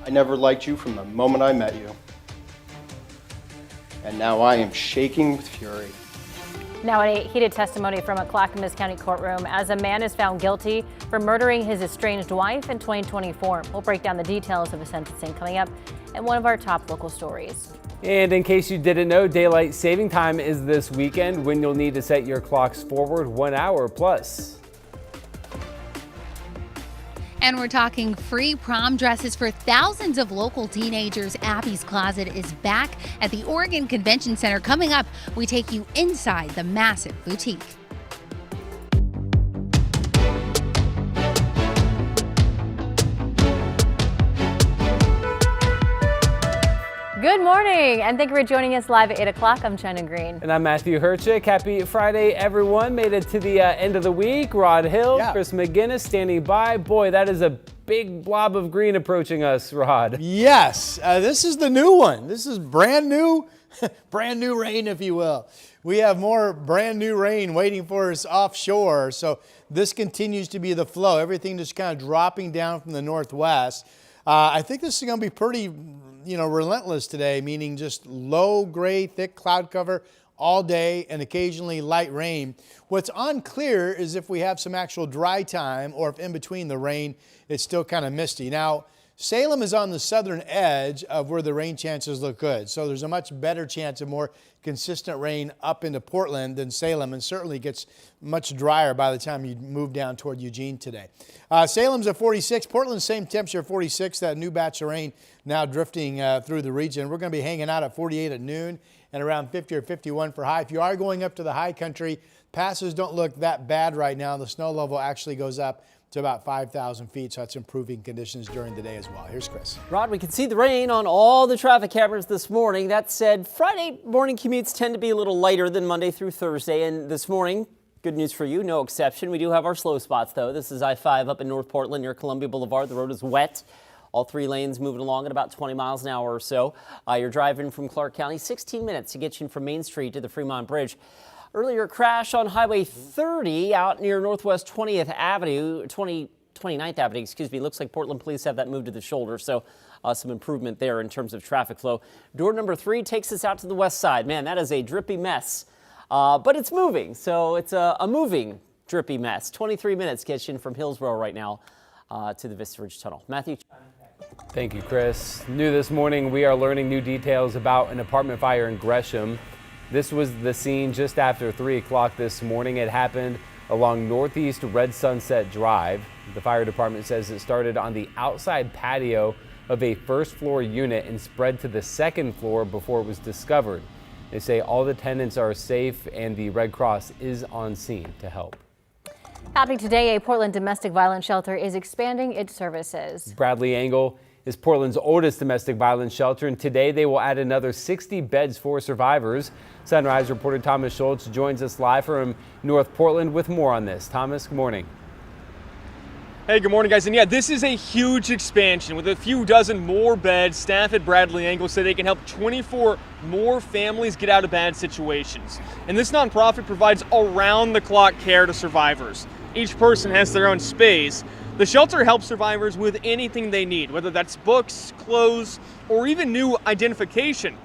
I never liked you from the moment I met you. And now I am shaking with fury. Now a heated testimony from a Clackamas County courtroom as a man is found guilty for murdering his estranged wife in 2024. We'll break down the details of the sentencing coming up in one of our top local stories. And in case you didn't know, daylight saving time is this weekend when you'll need to set your clocks forward 1 hour plus. And we're talking free prom dresses for thousands of local teenagers. Abby's Closet is back at the Oregon Convention Center. Coming up, we take you inside the massive boutique. Good morning, and thank you for joining us live at 8 o'clock. I'm China Green. And I'm Matthew Herchick. Happy Friday, everyone. Made it to the end of the week. Rod Hill, Chris McGinnis standing by. Boy, that is a big blob of green approaching us, Rod. Yes, this is the new one. This is brand new rain, if you will. We have more brand new rain waiting for us offshore. So this continues to be the flow. Everything just kind of dropping down from the northwest. I think this is going to be pretty, relentless today, meaning just low, gray, thick cloud cover all day and occasionally light rain. What's unclear is if we have some actual dry time or if in between the rain, it's still kind of misty. Now, Salem is on the southern edge of where the rain chances look good. So there's a much better chance of more consistent rain up into Portland than Salem, and certainly gets much drier by the time you move down toward Eugene today. Salem's at 46, Portland same temperature, 46. That new batch of rain now drifting through the region. We're going to be hanging out at 48 at noon and around 50 or 51 for high. If you are going up to the high country, passes don't look that bad right now. The snow level actually goes up to about 5,000 feet, so that's improving conditions during the day as well. Here's Chris. Rod, we can see the rain on all the traffic cameras this morning. That said, Friday morning commutes tend to be a little lighter than Monday through Thursday, and this morning, good news for you, no exception. We do have our slow spots, though. This is I-5 up in North Portland near Columbia Boulevard. The road is wet. All three lanes moving along at about 20 miles an hour or so. You're driving from Clark County, 16 minutes to get you from Main Street to the Fremont Bridge. Earlier crash on Highway 30 out near Northwest 29th Avenue, Looks like Portland police have that moved to the shoulder, so some improvement there in terms of traffic flow. Door number 3 takes us out to the west side. Man, that is a drippy mess, but it's moving, so it's a moving drippy mess. 23 minutes gets you in from Hillsborough right now to the Vista Ridge Tunnel. Matthew. Thank you, Chris. New this morning, we are learning new details about an apartment fire in Gresham. This was the scene just after 3 o'clock this morning. It happened along Northeast Red Sunset Drive. The fire department says it started on the outside patio of a first floor unit and spread to the second floor before it was discovered. They say all the tenants are safe and the Red Cross is on scene to help. Happening today, a Portland domestic violence shelter is expanding its services. Bradley Angle is Portland's oldest domestic violence shelter, and today they will add another 60 beds for survivors. Sunrise reporter Thomas Schultz joins us live from North Portland with more on this. Thomas, good morning. Hey, good morning, guys. And yeah, this is a huge expansion with a few dozen more beds. Staff at Bradley Angle say they can help 24 more families get out of bad situations. And this nonprofit provides around-the-clock care to survivors. Each person has their own space. The shelter helps survivors with anything they need, whether that's books, clothes, or even new identification.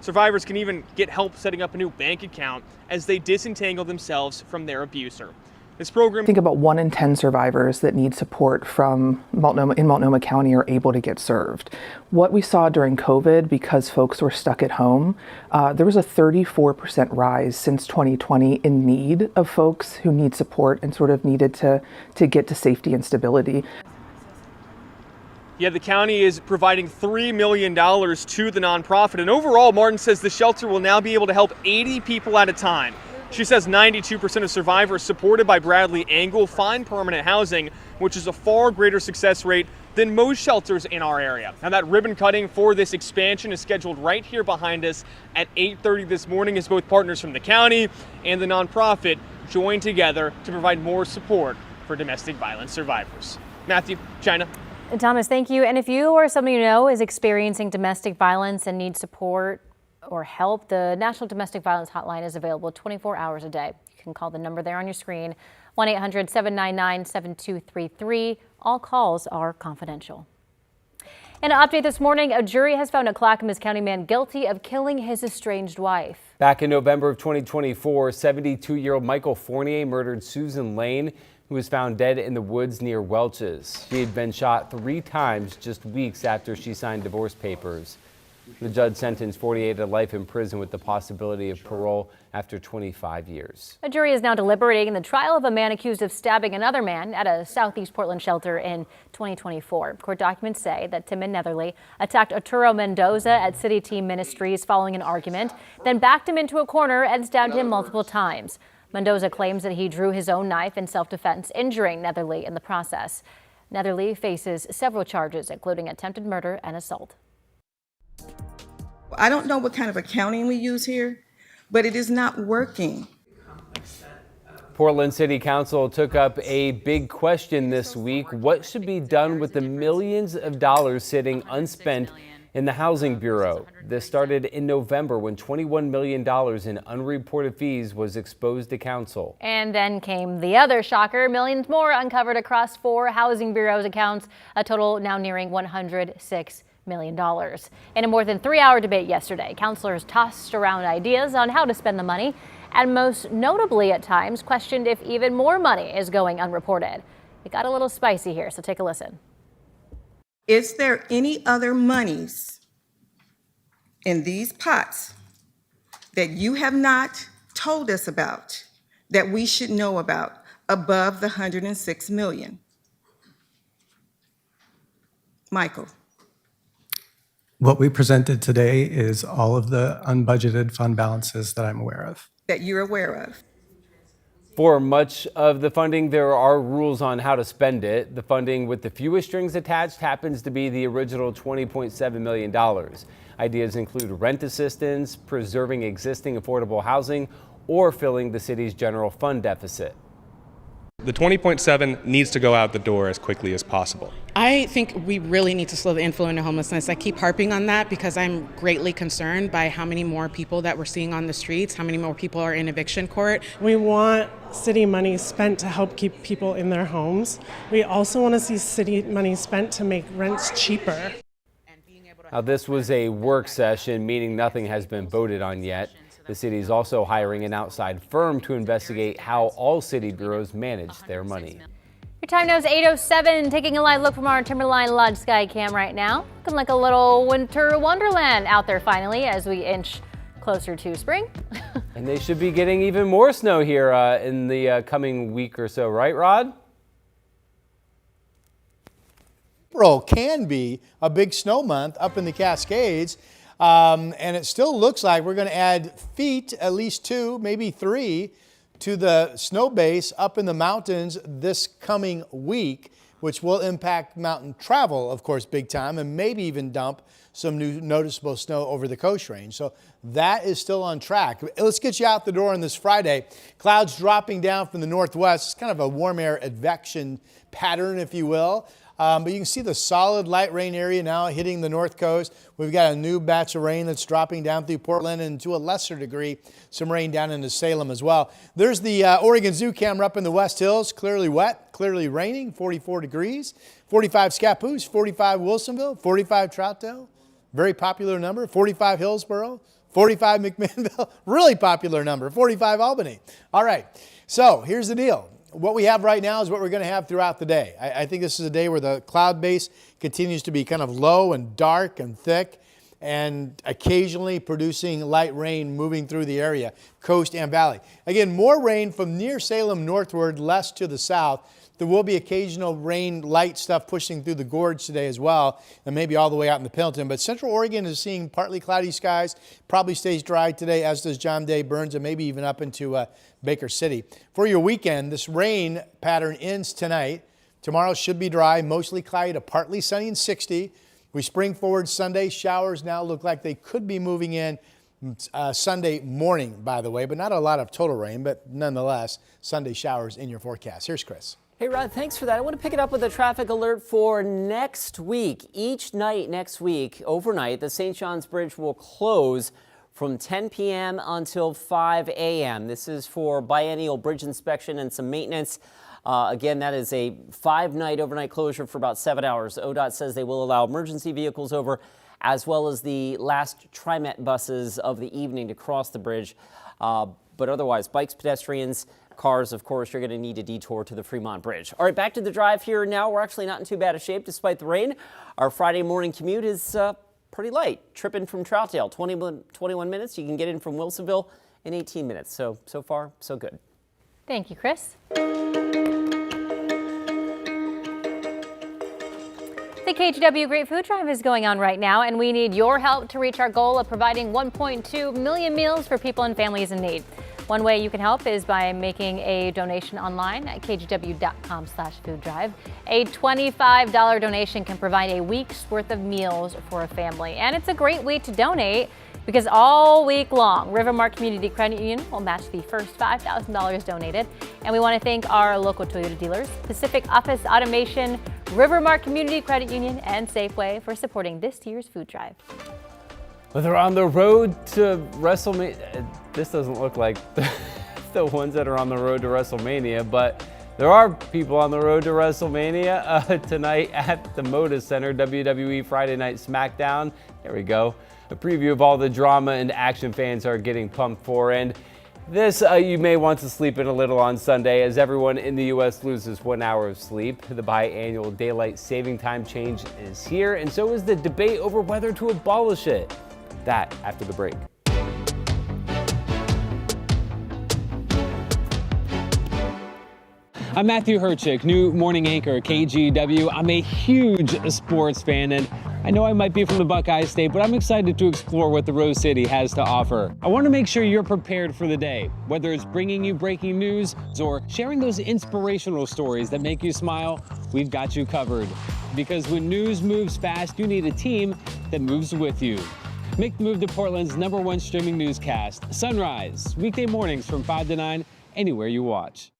Survivors can even get help setting up a new bank account as they disentangle themselves from their abuser. This program. Think about 1 in 10 survivors that need support from Multnomah County are able to get served. What we saw during COVID, because folks were stuck at home, there was a 34% rise since 2020 in need of folks who need support and sort of needed to get to safety and stability. Yeah, the county is providing $3 million to the nonprofit. And overall, Martin says the shelter will now be able to help 80 people at a time. She says 92% of survivors supported by Bradley Angle find permanent housing, which is a far greater success rate than most shelters in our area. Now, that ribbon cutting for this expansion is scheduled right here behind us at 8:30 this morning as both partners from the county and the nonprofit join together to provide more support for domestic violence survivors. Matthew, China. Thomas, thank you. And if you or someone you know is experiencing domestic violence and needs support or help, the National Domestic Violence Hotline is available 24 hours a day. You can call the number there on your screen, 1-800-799-7233. All calls are confidential. In an update this morning, a jury has found a Clackamas County man guilty of killing his estranged wife. Back in November of 2024, 72-year-old Michael Fournier murdered Susan Lane, who was found dead in the woods near Welch's. She had been shot 3 times just weeks after she signed divorce papers. The judge sentenced Fournier to life in prison with the possibility of parole after 25 years. A jury is now deliberating the trial of a man accused of stabbing another man at a Southeast Portland shelter in 2024. Court documents say that Timon Netherly attacked Arturo Mendoza at City Team Ministries following an argument, then backed him into a corner and stabbed him multiple times. Mendoza claims that he drew his own knife in self-defense, injuring Netherly in the process. Netherly faces several charges, including attempted murder and assault. I don't know what kind of accounting we use here, but it is not working. Portland City Council took up a big question this week. What should be done with the millions of dollars sitting unspent in the Housing Bureau? This started in November when $21 million in unreported fees was exposed to council. And then came the other shocker, millions more uncovered across 4 Housing Bureau's accounts, a total now nearing $106 million. In a more than 3-hour debate yesterday, councilors tossed around ideas on how to spend the money, and most notably at times questioned if even more money is going unreported. It got a little spicy here, so take a listen. Is there any other monies in these pots that you have not told us about that we should know about above the $106 million? Michael. What we presented today is all of the unbudgeted fund balances that I'm aware of. That you're aware of. For much of the funding, there are rules on how to spend it. The funding with the fewest strings attached happens to be the original $20.7 million. Ideas include rent assistance, preserving existing affordable housing, or filling the city's general fund deficit. The 20.7 needs to go out the door as quickly as possible. I think we really need to slow the inflow into homelessness. I keep harping on that because I'm greatly concerned by how many more people that we're seeing on the streets, how many more people are in eviction court. We want city money spent to help keep people in their homes. We also want to see city money spent to make rents cheaper. Now, this was a work session, meaning nothing has been voted on yet. The city is also hiring an outside firm to investigate how all city bureaus manage their money. Your time now is 8:07. Taking a live look from our Timberline Lodge sky cam right now. Looking like a little winter wonderland out there finally as we inch closer to spring. And they should be getting even more snow here in the coming week or so, right, Rod? April can be a big snow month up in the Cascades. And it still looks like we're going to add feet, at least 2, maybe 3, to the snow base up in the mountains this coming week, which will impact mountain travel, of course, big time, and maybe even dump some new noticeable snow over the Coast Range. So that is still on track. Let's get you out the door on this Friday. Clouds dropping down from the northwest. It's kind of a warm air advection pattern, if you will. But you can see the solid light rain area now hitting the north coast. We've got a new batch of rain that's dropping down through Portland, and to a lesser degree, some rain down into Salem as well. There's the Oregon Zoo camera up in the West Hills. Clearly wet, clearly raining, 44 degrees. 45 Scappoose, 45 Wilsonville, 45 Troutdale. Very popular number. 45 Hillsboro, 45 McMinnville. Really popular number. 45 Albany. All right. So here's the deal. What we have right now is what we're going to have throughout the day. I think this is a day where the cloud base continues to be kind of low and dark and thick, and occasionally producing light rain moving through the area, coast and valley. Again, more rain from near Salem northward, less to the south. There will be occasional rain, light stuff pushing through the gorge today as well, and maybe all the way out in the Pendleton. But Central Oregon is seeing partly cloudy skies, probably stays dry today, as does John Day, Burns, and maybe even up into Baker City. For your weekend, this rain pattern ends tonight. Tomorrow should be dry, mostly cloudy to partly sunny and 60. We spring forward Sunday. Showers now look like they could be moving in Sunday morning, by the way, but not a lot of total rain, but nonetheless, Sunday showers in your forecast. Here's Chris. Hey, Rod, thanks for that. I want to pick it up with a traffic alert for next week. Each night next week, overnight, the St. John's Bridge will close from 10 p.m. until 5 a.m. This is for biennial bridge inspection and some maintenance. Again, that is a 5-night overnight closure for about 7 hours. ODOT says they will allow emergency vehicles over, as well as the last TriMet buses of the evening to cross the bridge. But otherwise, bikes, pedestrians, cars, of course, you're going to need a detour to the Fremont Bridge. All right, back to the drive here now. We're actually not in too bad a shape despite the rain. Our Friday morning commute is pretty light. Tripping from Troutdale, 21 minutes. You can get in from Wilsonville in 18 minutes. So far, so good. Thank you, Chris. The KGW Great Food Drive is going on right now, and we need your help to reach our goal of providing 1.2 million meals for people and families in need. One way you can help is by making a donation online at kgw.com/fooddrive. A $25 donation can provide a week's worth of meals for a family, and it's a great way to donate because all week long, Rivermark Community Credit Union will match the first $5,000 donated. And we want to thank our local Toyota dealers, Pacific Office Automation, Rivermark Community Credit Union, and Safeway for supporting this year's food drive. Well, they're on the road to WrestleMania. This doesn't look like the ones that are on the road to WrestleMania, but there are people on the road to WrestleMania tonight at the Moda Center, WWE Friday Night SmackDown. There we go. A preview of all the drama and action fans are getting pumped for. And this you may want to sleep in a little on Sunday as everyone in the U.S. loses 1 hour of sleep. The biannual daylight saving time change is here, and so is the debate over whether to abolish it. That after the break. I'm Matthew Herchick, new morning anchor at KGW. I'm a huge sports fan, and I know I might be from the Buckeye State, but I'm excited to explore what the Rose City has to offer. I want to make sure you're prepared for the day, whether it's bringing you breaking news or sharing those inspirational stories that make you smile. We've got you covered. Because when news moves fast, you need a team that moves with you. Make the move to Portland's #1 streaming newscast, Sunrise, weekday mornings from 5 to 9, anywhere you watch.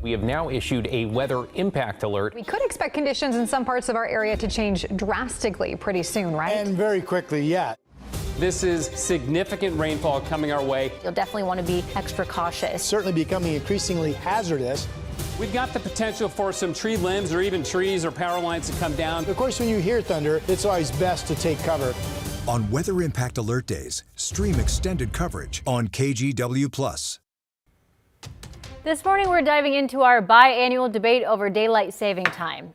We have now issued a weather impact alert. We could expect conditions in some parts of our area to change drastically pretty soon, right? And very quickly, yeah. This is significant rainfall coming our way. You'll definitely want to be extra cautious. It's certainly becoming increasingly hazardous. We've got the potential for some tree limbs or even trees or power lines to come down. Of course, when you hear thunder, it's always best to take cover. On Weather Impact Alert Days, stream extended coverage on KGW+. This morning, we're diving into our biannual debate over daylight saving time.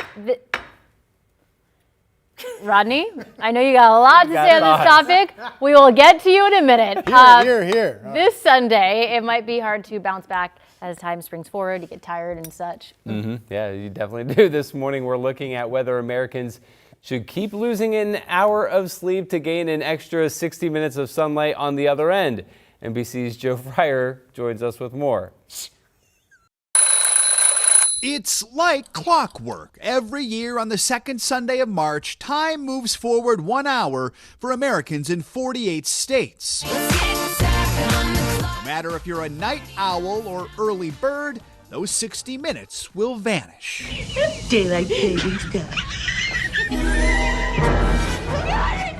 Rodney, I know you got a lot to say on this topic. We will get to you in a minute. Here. This Sunday, it might be hard to bounce back as time springs forward. You get tired and such. Yeah, you definitely do. This morning, we're looking at whether Americans should keep losing an hour of sleep to gain an extra 60 minutes of sunlight on the other end. NBC's Joe Fryer joins us with more. It's like clockwork. Every year on the second Sunday of March, time moves forward 1 hour for Americans in 48 states. No matter if you're a night owl or early bird, those 60 minutes will vanish. Daylight savings time.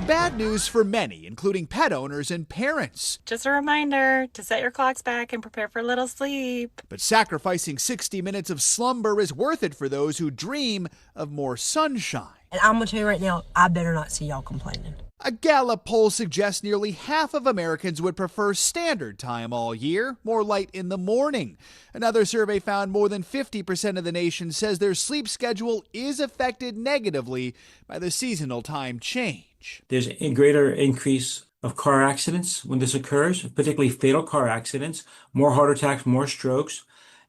Bad news for many, including pet owners and parents. Just a reminder to set your clocks back and prepare for a little sleep. But sacrificing 60 minutes of slumber is worth it for those who dream of more sunshine. And I'm going to tell you right now, I better not see y'all complaining. A Gallup poll suggests nearly half of Americans would prefer standard time all year, more light in the morning. Another survey found more than 50% of the nation says their sleep schedule is affected negatively by the seasonal time change. There's a greater increase of car accidents when this occurs, particularly fatal car accidents, more heart attacks, more strokes,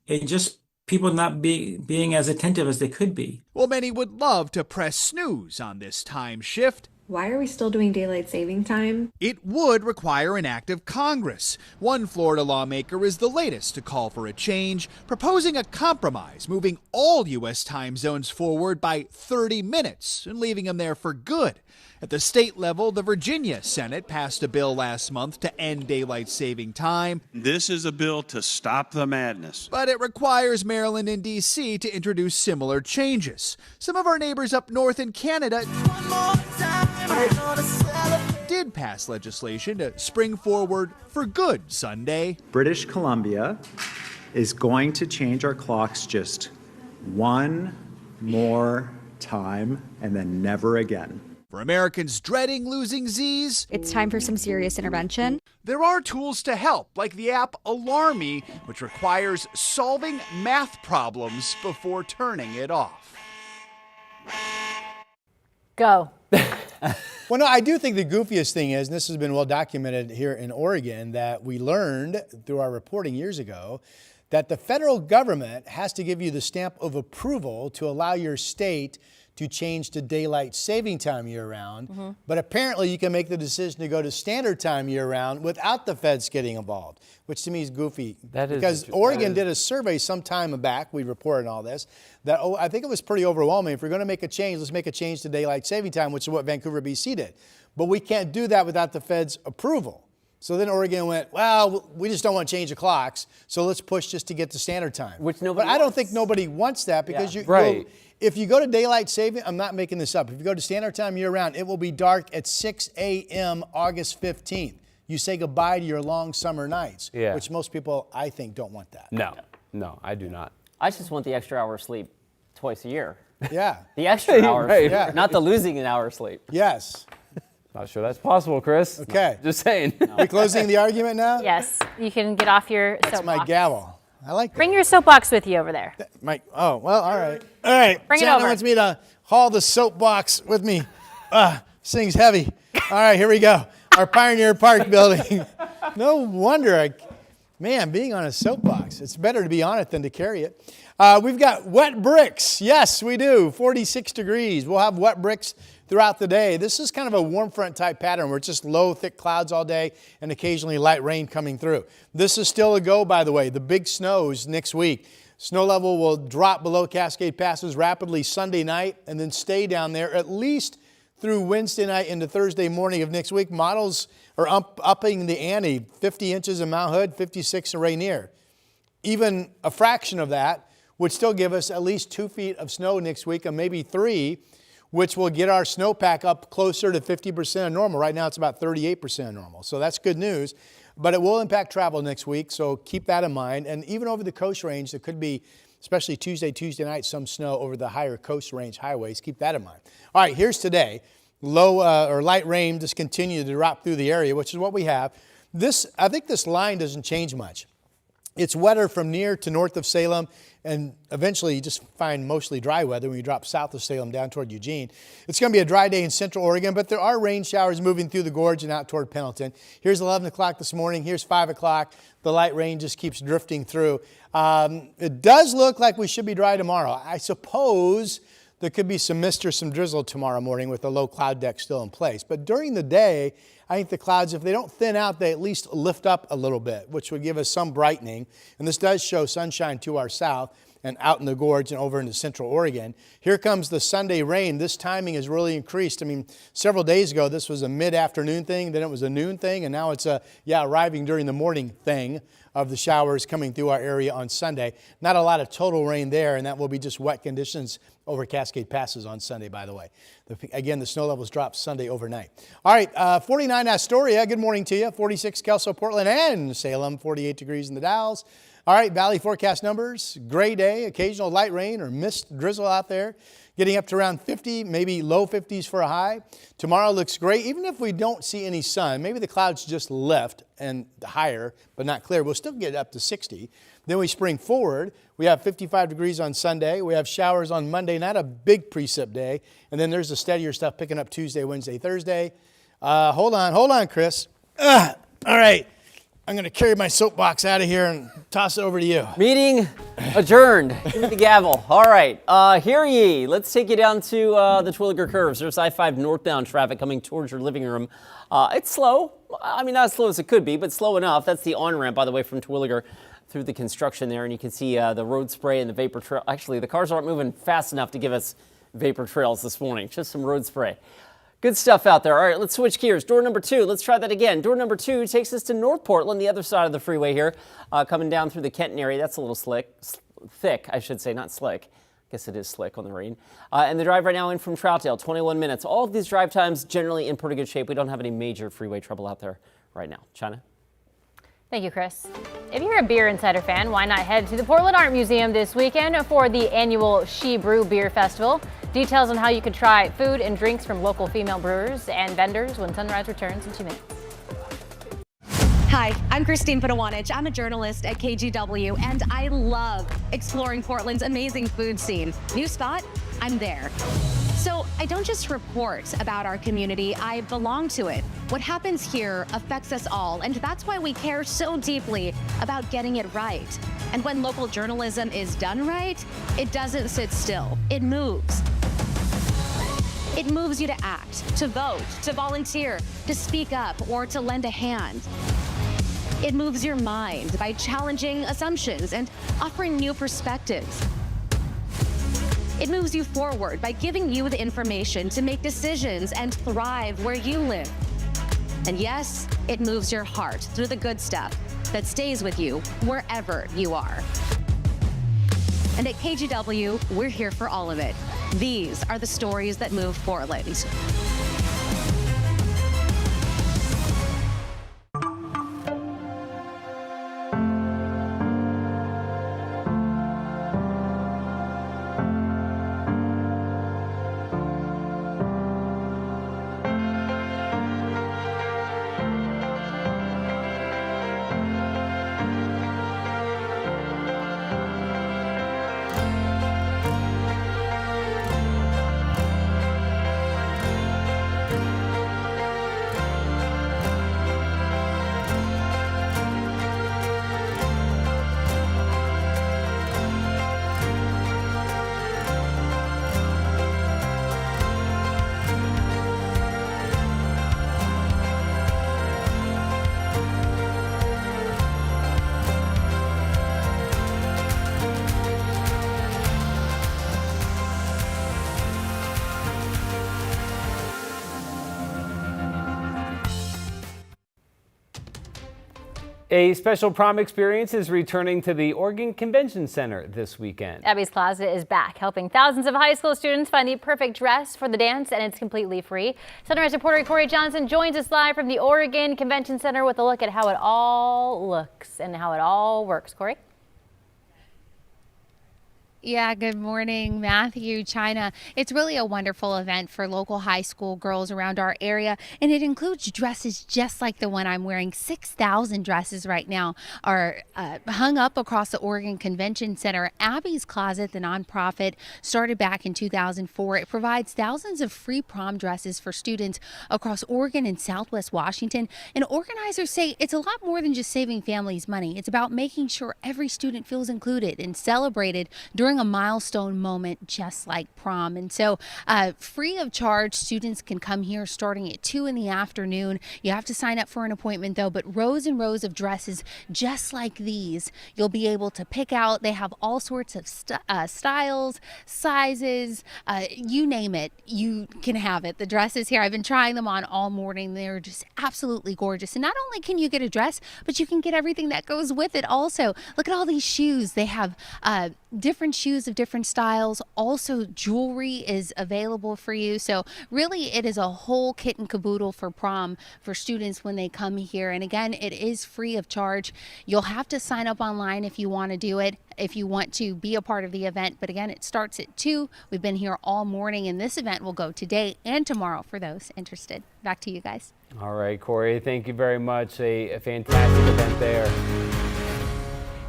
and just people not being as attentive as they could be. Well, many would love to press snooze on this time shift. Why are we still doing daylight saving time? It would require an act of Congress. One Florida lawmaker is the latest to call for a change, proposing a compromise, moving all U.S. time zones forward by 30 minutes and leaving them there for good. At the state level, the Virginia Senate passed a bill last month to end daylight saving time. This is a bill to stop the madness. But it requires Maryland and D.C. to introduce similar changes. Some of our neighbors up north in Canada did pass legislation to spring forward for good Sunday. British Columbia is going to change our clocks just one more time and then never again. For Americans dreading losing Z's, It's time for some serious intervention. there are tools to help, like the app Alarmy, which requires solving math problems before turning it off. Go. Well, no, I do think the goofiest thing is, and this has been well documented here in Oregon, that we learned through our reporting years ago that the federal government has to give you the stamp of approval to allow your state to change to daylight saving time year-round. But apparently you can make the decision to go to standard time year-round without the feds getting involved, which to me is goofy. That is because Oregon did a survey some time back, we reported all this, that I think it was pretty overwhelming. If we're going to make a change, let's make a change to daylight saving time, which is what Vancouver, BC did. But we can't do that without the feds' approval. So then Oregon went, well, we just don't want to change the clocks, so let's push just to get to standard time. Which nobody But I don't think nobody wants that because Right. if you go to daylight saving, I'm not making this up. If you go to standard time year-round, it will be dark at 6 a.m. August 15th. You say goodbye to your long summer nights, which most people, I think, don't want that. No, I do not. I just want the extra hour of sleep twice a year. Yeah. The extra hour, Right. of sleep, not the losing an hour of sleep. Yes. Not sure that's possible, Chris. Okay. Just saying. We closing the argument now? Yes, you can get off your That's soapbox. my gavel. I like that. Bring your soapbox with you over there. Oh, well, all right. All right. Bring it Santa over. wants me to haul the soapbox with me. This thing's heavy. All right, here we go. Our Pioneer Park building. No wonder, man, being on a soapbox, it's better to be on it than to carry it. We've got wet bricks. Yes, we do. 46 degrees. We'll have wet bricks throughout the day. This is kind of a warm front type pattern where it's just low, thick clouds all day and occasionally light rain coming through. This is still a go, by the way. The big snows next week. Snow level will drop below Cascade Passes rapidly Sunday night and then stay down there at least through Wednesday night into Thursday morning of next week. Models are upping the ante. 50 inches in Mount Hood, 56 in Rainier. Even a fraction of that would still give us at least 2 feet of snow next week and maybe 3, which will get our snowpack up closer to 50% of normal. Right now it's about 38% of normal. So that's good news. But it will impact travel next week, so keep that in mind. And even over the Coast Range, there could be, especially Tuesday night, some snow over the higher Coast Range highways. Keep that in mind. All right, here's today. Low or light rain just continue to drop through the area, which is what we have. I think this line doesn't change much. It's wetter from near to north of Salem, and eventually you just find mostly dry weather when you drop south of Salem down toward Eugene. It's going to be a dry day in central Oregon, but there are rain showers moving through the gorge and out toward Pendleton. Here's 11 o'clock this morning. Here's 5 o'clock. The light rain just keeps drifting through. It does look like we should be dry tomorrow. I suppose there could be some mist or some drizzle tomorrow morning with the low cloud deck still in place. But during the day, I think the clouds, if they don't thin out, they at least lift up a little bit, which would give us some brightening. And this does show sunshine to our south and out in the gorge and over into central Oregon. Here comes the Sunday rain. This timing has really increased. I mean, several days ago, this was a mid-afternoon thing, then it was a noon thing, and now it's arriving during the morning thing of the showers coming through our area on Sunday. Not a lot of total rain there, and that will be just wet conditions over Cascade Passes on Sunday, by the way. Again, the snow levels drop Sunday overnight. All right, 49 Astoria, good morning to you. 46 Kelso, Portland, and Salem, 48 degrees in the Dalles. All right, valley forecast numbers. Gray day, occasional light rain or mist drizzle out there. Getting up to around 50, maybe low 50s for a high. Tomorrow looks great, even if we don't see any sun. Maybe the clouds just left and higher, but not clear. We'll still get up to 60. Then we spring forward. We have 55 degrees on Sunday. We have showers on Monday, not a big precip day. And then there's the steadier stuff picking up Tuesday, Wednesday, Thursday. Hold on, Chris. All right. I'm going to carry my soapbox out of here and toss it over to you. Meeting adjourned. Give me the gavel. All right. Hear ye. Let's take you down to the Twilliger Curves. There's I-5 northbound traffic coming towards your living room. It's slow. I mean, not as slow as it could be, but slow enough. That's the on-ramp, by the way, from Twilliger through the construction there. And you can see the road spray and the vapor trail. Actually, the cars aren't moving fast enough to give us vapor trails this morning. Just some road spray. Good stuff out there. All right, let's switch gears. Door number 2, let's try that again. Door number 2 takes us to North Portland, the other side of the freeway here, coming down through the Kenton area. That's a little thick, I should say, not slick. I guess it is slick on the rain. And the drive right now in from Troutdale, 21 minutes. All of these drive times generally in pretty good shape. We don't have any major freeway trouble out there right now. China? Thank you, Chris. If you're a Beer Insider fan, why not head to the Portland Art Museum this weekend for the annual She Brew Beer Festival. Details on how you can try food and drinks from local female brewers and vendors when Sunrise returns in 2 minutes. Hi, I'm Christine Padawanich. I'm a journalist at KGW, and I love exploring Portland's amazing food scene. New spot? I'm there. So I don't just report about our community, I belong to it. What happens here affects us all, and that's why we care so deeply about getting it right. And when local journalism is done right, it doesn't sit still, it moves. It moves you to act, to vote, to volunteer, to speak up, or to lend a hand. It moves your mind by challenging assumptions and offering new perspectives. It moves you forward by giving you the information to make decisions and thrive where you live. And yes, it moves your heart through the good stuff that stays with you wherever you are. And at KGW, we're here for all of it. These are the stories that move Portland. A special prom experience is returning to the Oregon Convention Center this weekend. Abby's Closet is back, helping thousands of high school students find the perfect dress for the dance, and it's completely free. Sunrise reporter Corey Johnson joins us live from the Oregon Convention Center with a look at how it all looks and how it all works. Corey? Yeah, good morning, Matthew, China. It's really a wonderful event for local high school girls around our area, and it includes dresses just like the one I'm wearing. 6,000 dresses right now are hung up across the Oregon Convention Center. Abby's Closet, the nonprofit, started back in 2004. It provides thousands of free prom dresses for students across Oregon and Southwest Washington, and organizers say it's a lot more than just saving families money. It's about making sure every student feels included and celebrated during a milestone moment just like prom. And so free of charge, students can come here starting at 2 in the afternoon. You have to sign up for an appointment though, but rows and rows of dresses just like these you'll be able to pick out. They have all sorts of styles, sizes, you name it, you can have it. The dresses here, I've been trying them on all morning. They're just absolutely gorgeous. And not only can you get a dress, but you can get everything that goes with it also. Look at all these shoes. They have different shoes shoes of different styles. Also, jewelry is available for you. So really, it is a whole kit and caboodle for prom for students when they come here. And again, it is free of charge. You'll have to sign up online if you want to do it, if you want to be a part of the event. But again, it starts at 2. We've been here all morning, and this event will go today and tomorrow for those interested. Back to you guys. All right, Corey, thank you very much. A fantastic event there.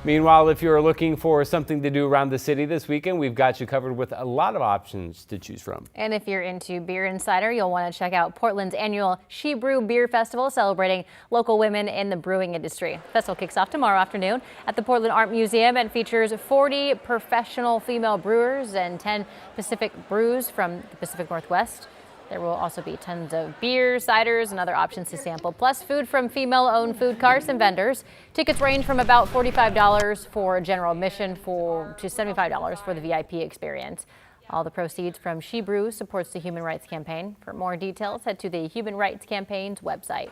Meanwhile, if you're looking for something to do around the city this weekend, we've got you covered with a lot of options to choose from. And if you're into beer and cider, you'll want to check out Portland's annual She Brew Beer Festival, celebrating local women in the brewing industry. The festival kicks off tomorrow afternoon at the Portland Art Museum and features 40 professional female brewers and 10 Pacific brews from the Pacific Northwest. There will also be tons of beers, ciders, and other options to sample, plus food from female-owned food carts and vendors. Tickets range from about $45 for general admission to $75 for the VIP experience. All the proceeds from She Brew supports the Human Rights Campaign. For more details, head to the Human Rights Campaign's website.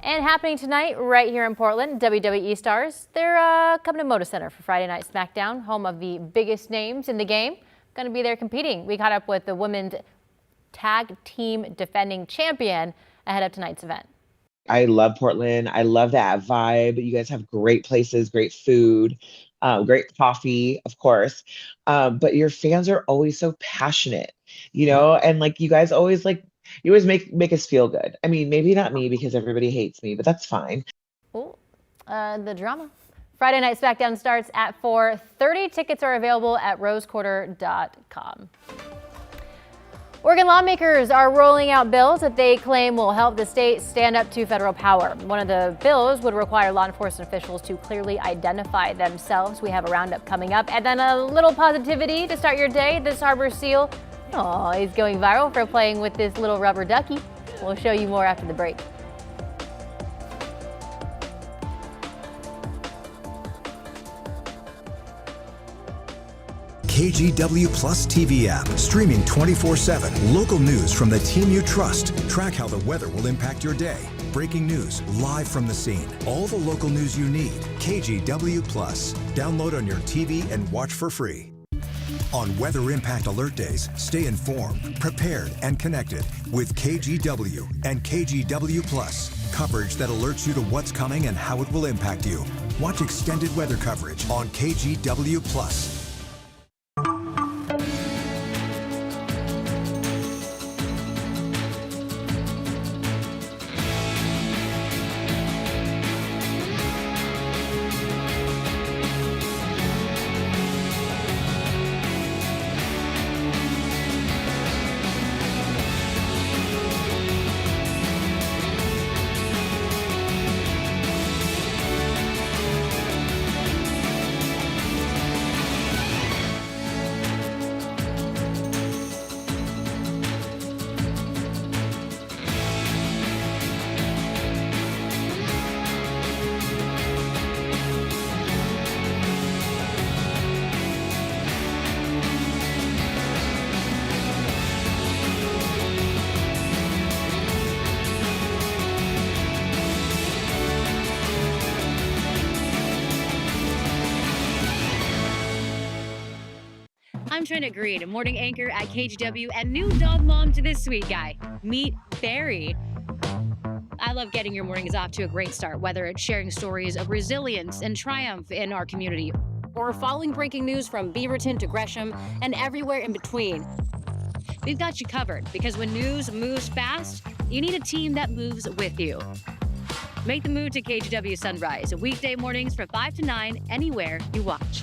And happening tonight right here in Portland, WWE stars, they're coming to Moda Center for Friday Night SmackDown, home of the biggest names in the game. Going to be there competing. We caught up with the women's tag team defending champion ahead of tonight's event. I love Portland. I love that vibe. You guys have great places, great food, great coffee, of course. But your fans are always so passionate, and like you guys always you always make us feel good. I mean, maybe not me because everybody hates me, but that's fine. Oh, the drama. Friday Night SmackDown starts at 4:30. Tickets are available at rosequarter.com. Oregon lawmakers are rolling out bills that they claim will help the state stand up to federal power. One of the bills would require law enforcement officials to clearly identify themselves. We have a roundup coming up. And then a little positivity to start your day. This harbor seal, he's going viral for playing with this little rubber ducky. We'll show you more after the break. KGW Plus TV app, streaming 24/7. Local news from the team you trust. Track how the weather will impact your day. Breaking news live from the scene. All the local news you need. KGW Plus. Download on your TV and watch for free. On Weather Impact Alert Days, stay informed, prepared, and connected with KGW and KGW Plus. Coverage that alerts you to what's coming and how it will impact you. Watch extended weather coverage on KGW Plus. I'm Trina Green, a morning anchor at KGW and new dog mom to this sweet guy. Meet Barry. I love getting your mornings off to a great start, whether it's sharing stories of resilience and triumph in our community, or following breaking news from Beaverton to Gresham and everywhere in between. We've got you covered, because when news moves fast, you need a team that moves with you. Make the move to KGW Sunrise, weekday mornings from 5 to 9, anywhere you watch.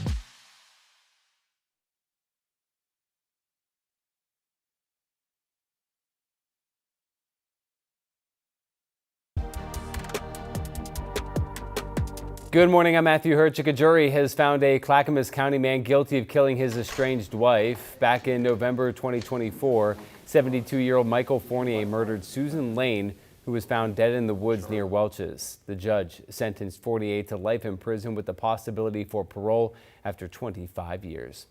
Good morning, I'm Matthew Herchik. A jury has found a Clackamas County man guilty of killing his estranged wife. Back in November 2024, 72-year-old Michael Fournier murdered Susan Lane, who was found dead in the woods near Welch's. The judge sentenced Fournier to life in prison with the possibility for parole after 25 years.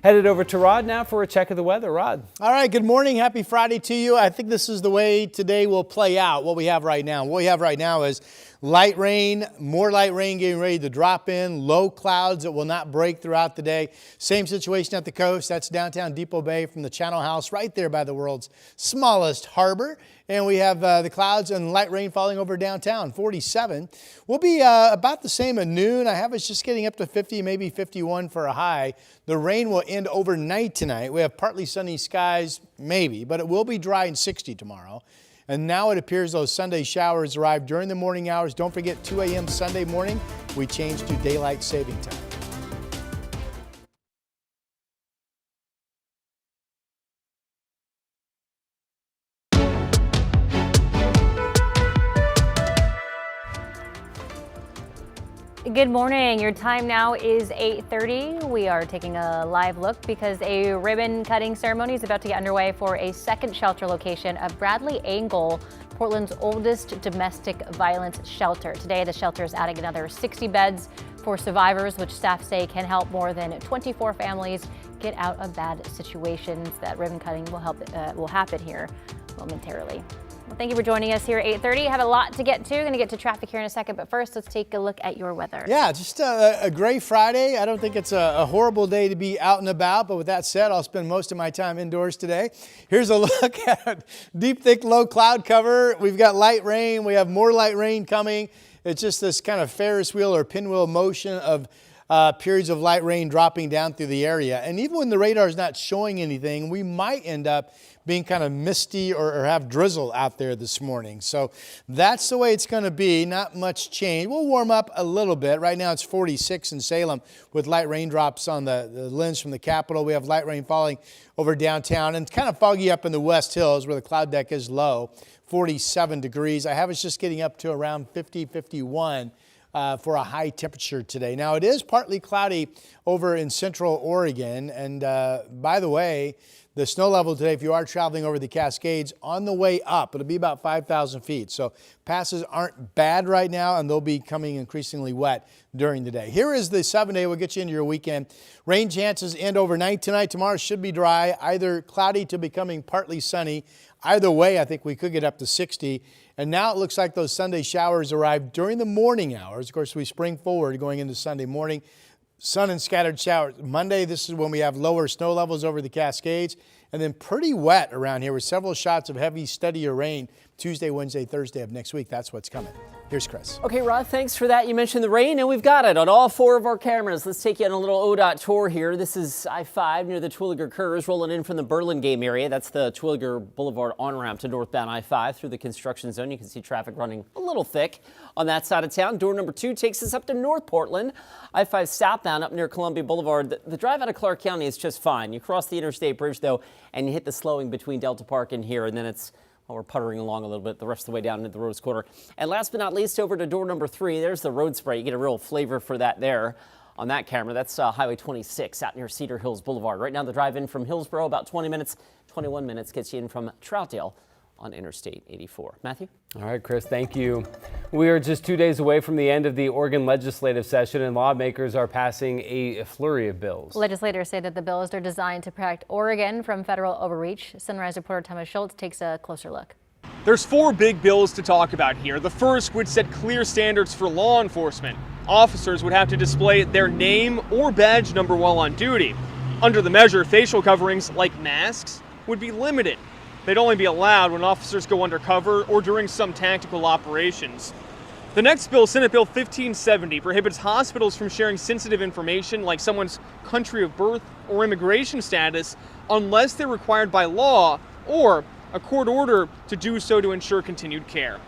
Headed over to Rod now for a check of the weather. Rod. All right, good morning. Happy Friday to you. I think this is the way today will play out, what we have right now. What we have right now is light rain, more light rain getting ready to drop in, low clouds that will not break throughout the day. Same situation at the coast. That's downtown Depot Bay from the Channel House right there by the world's smallest harbor. And we have the clouds and light rain falling over downtown, 47. We'll be about the same at noon. I have us just getting up to 50, maybe 51 for a high. The rain will end overnight tonight. We have partly sunny skies, maybe, but it will be dry and 60 tomorrow. And now it appears those Sunday showers arrive during the morning hours. Don't forget 2 a.m. Sunday morning, we change to daylight saving time. Good morning. Your time now is 8:30. We are taking a live look because a ribbon cutting ceremony is about to get underway for a second shelter location of Bradley Angle, Portland's oldest domestic violence shelter. Today, the shelter is adding another 60 beds for survivors, which staff say can help more than 24 families get out of bad situations. That ribbon cutting will happen here momentarily. Well, thank you for joining us here at 8:30. Have a lot to get to. Going to get to traffic here in a second, but first let's take a look at your weather. Yeah, just a great Friday. I don't think it's a horrible day to be out and about, but with that said, I'll spend most of my time indoors today. Here's a look at deep, thick, low cloud cover. We've got light rain. We have more light rain coming. It's just this kind of Ferris wheel or pinwheel motion of periods of light rain dropping down through the area. And even when the radar is not showing anything, we might end up being kind of misty or have drizzle out there this morning. So that's the way it's going to be. Not much change. We'll warm up a little bit. Right now it's 46 in Salem with light raindrops on the lens from the Capitol. We have light rain falling over downtown and kind of foggy up in the West Hills where the cloud deck is low, 47 degrees. I have us just getting up to around 50, 51. For a high temperature today. Now, it is partly cloudy over in central Oregon. And by the way, the snow level today, if you are traveling over the Cascades, on the way up, it'll be about 5,000 feet. So passes aren't bad right now, and they'll be coming increasingly wet during the day. Here is the 7-day. We'll get you into your weekend. Rain chances end overnight tonight. Tomorrow should be dry, either cloudy to becoming partly sunny. Either way, I think we could get up to 60. And now it looks like those Sunday showers arrive during the morning hours. Of course, we spring forward going into Sunday morning. Sun and scattered showers. Monday, this is when we have lower snow levels over the Cascades. And then pretty wet around here with several shots of heavy, steadier rain Tuesday, Wednesday, Thursday of next week. That's what's coming. Here's Chris. Okay, Rod, thanks for that. You mentioned the rain, and we've got it on all 4 of our cameras. Let's take you on a little ODOT tour here. This is I-5 near the Twilliger Curves, rolling in from the Burlingame area. That's the Twilliger Boulevard on-ramp to northbound I-5 through the construction zone. You can see traffic running a little thick on that side of town. Door number 2 takes us up to North Portland. I-5 southbound up near Columbia Boulevard. The drive out of Clark County is just fine. You cross the interstate bridge, though, and you hit the slowing between Delta Park and here, and then it's we're puttering along a little bit the rest of the way down into the Rose Quarter. And last but not least, over to door number 3, there's the road spray. You get a real flavor for that there on that camera. That's Highway 26 out near Cedar Hills Boulevard. Right now, the drive in from Hillsborough, about 20 minutes, 21 minutes gets you in from Troutdale on Interstate 84. Matthew? All right, Chris, thank you. We are just 2 days away from the end of the Oregon legislative session, and lawmakers are passing a flurry of bills. Legislators say that the bills are designed to protect Oregon from federal overreach. Sunrise reporter Thomas Schultz takes a closer look. There's 4 big bills to talk about here. The first would set clear standards for law enforcement. Officers would have to display their name or badge number while on duty. Under the measure, facial coverings like masks would be limited. They'd only be allowed when officers go undercover or during some tactical operations. The next bill, Senate Bill 1570, prohibits hospitals from sharing sensitive information like someone's country of birth or immigration status unless they're required by law or a court order to do so to ensure continued care.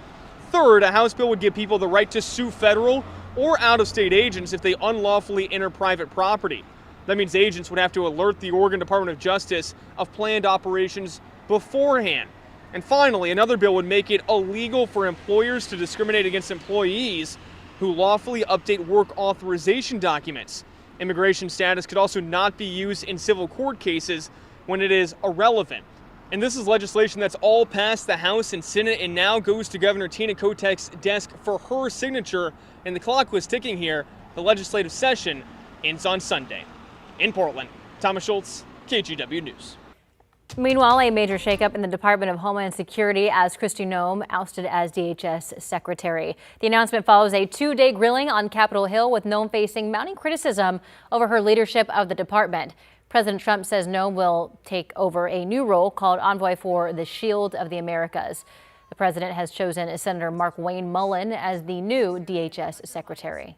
Third, a House bill would give people the right to sue federal or out-of-state agents if they unlawfully enter private property. That means agents would have to alert the Oregon Department of Justice of planned operations beforehand. And finally, another bill would make it illegal for employers to discriminate against employees who lawfully update work authorization documents. Immigration status could also not be used in civil court cases when it is irrelevant. And this is legislation that's all passed the House and Senate and now goes to Governor Tina Kotek's desk for her signature. And the clock was ticking here. The legislative session ends on Sunday. In Portland, Thomas Schultz, KGW News. Meanwhile, a major shakeup in the Department of Homeland Security as Kristi Noem ousted as DHS Secretary. The announcement follows a 2-day grilling on Capitol Hill, with Noem facing mounting criticism over her leadership of the department. President Trump says Noem will take over a new role called Envoy for the Shield of the Americas. The president has chosen Senator Mark Wayne Mullen as the new DHS Secretary.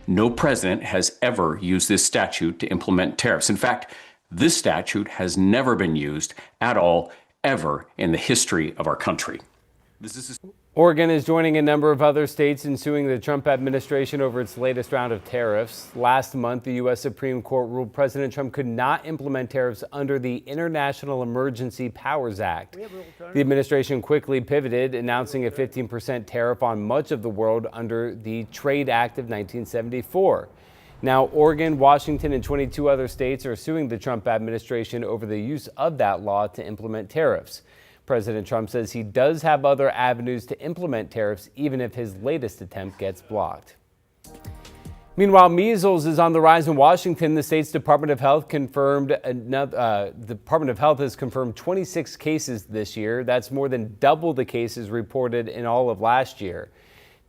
No president has ever used this statute to implement tariffs. In fact, this statute has never been used at all, ever in the history of our country. Oregon is joining a number of other states in suing the Trump administration over its latest round of tariffs. Last month, the U.S. Supreme Court ruled President Trump could not implement tariffs under the International Emergency Powers Act. The administration quickly pivoted, announcing a 15% tariff on much of the world under the Trade Act of 1974. Now, Oregon, Washington, and 22 other states are suing the Trump administration over the use of that law to implement tariffs. President Trump says he does have other avenues to implement tariffs, even if his latest attempt gets blocked. Meanwhile, measles is on the rise in Washington. The state's Department of Health has confirmed 26 cases this year. That's more than double the cases reported in all of last year.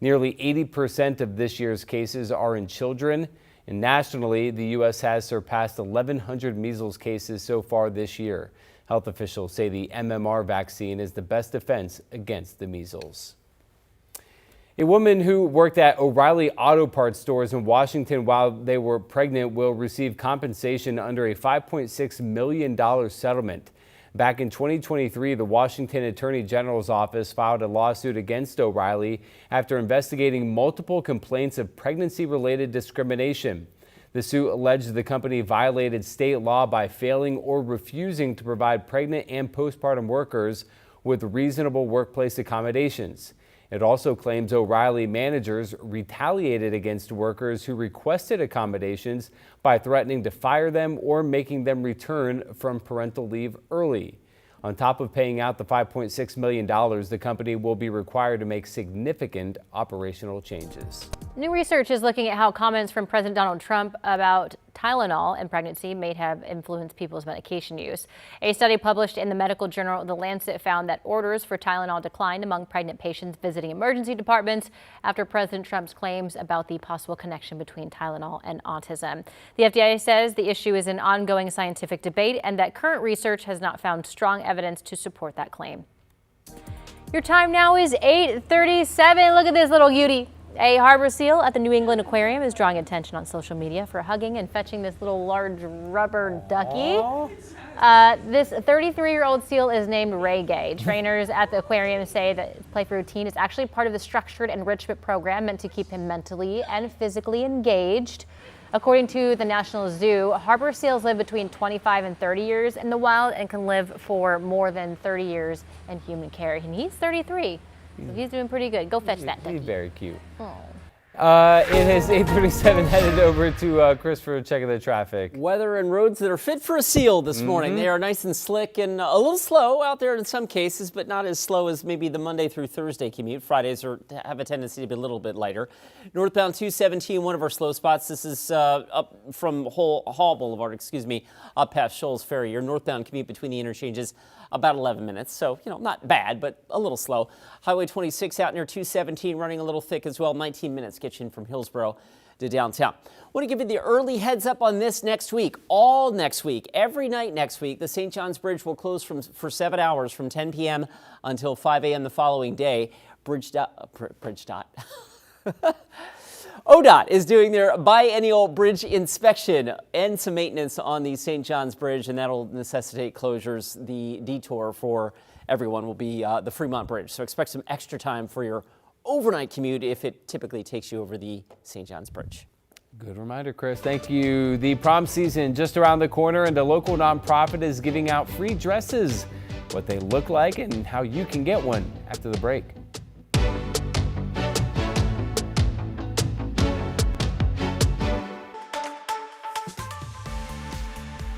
Nearly 80% of this year's cases are in children. And nationally, the U.S. has surpassed 1,100 measles cases so far this year. Health officials say the MMR vaccine is the best defense against the measles. A woman who worked at O'Reilly Auto Parts stores in Washington while they were pregnant will receive compensation under a $5.6 million settlement. Back in 2023, the Washington Attorney General's office filed a lawsuit against O'Reilly after investigating multiple complaints of pregnancy-related discrimination. The suit alleged the company violated state law by failing or refusing to provide pregnant and postpartum workers with reasonable workplace accommodations. It also claims O'Reilly managers retaliated against workers who requested accommodations by threatening to fire them or making them return from parental leave early. On top of paying out the $5.6 million, the company will be required to make significant operational changes. New research is looking at how comments from President Donald Trump about Tylenol and pregnancy may have influenced people's medication use. A study published in the medical journal The Lancet found that orders for Tylenol declined among pregnant patients visiting emergency departments after President Trump's claims about the possible connection between Tylenol and autism. The FDA says the issue is an ongoing scientific debate and that current research has not found strong evidence to support that claim. Your time now is 8:37. Look at this little beauty. A harbor seal at the New England Aquarium is drawing attention on social media for hugging and fetching this little large rubber ducky. This 33-year-old seal is named Reggae. Trainers at the aquarium say that his playful routine is actually part of the structured enrichment program meant to keep him mentally and physically engaged. According to the National Zoo, harbor seals live between 25 and 30 years in the wild and can live for more than 30 years in human care. And he's 33. So he's doing pretty good. Go fetch that ducky. He's very cute. Oh. It is 8:37, headed over to Chris for a check of the traffic. Weather and roads that are fit for a seal this morning. They are nice and slick and a little slow out there in some cases, but not as slow as maybe the Monday through Thursday commute. Fridays have a tendency to be a little bit lighter. Northbound 217, one of our slow spots. This is up from Hall Boulevard, up past Shoals Ferry. Your northbound commute between the interchanges, about 11 minutes. So, not bad, but a little slow. Highway 26 out near 217 running a little thick as well. 19 minutes gets you in from Hillsborough to downtown. Want to give you the early heads up on this next week. All next week, every night next week, the St. John's Bridge will close for 7 hours from 10 p.m. until 5 a.m. the following day. ODOT is doing their biennial bridge inspection and some maintenance on the St. John's Bridge, and that'll necessitate closures. The detour for everyone will be the Fremont Bridge. So expect some extra time for your overnight commute if it typically takes you over the St. John's Bridge. Good reminder, Chris. Thank you. The prom season just around the corner, and a local nonprofit is giving out free dresses. What they look like and how you can get one after the break.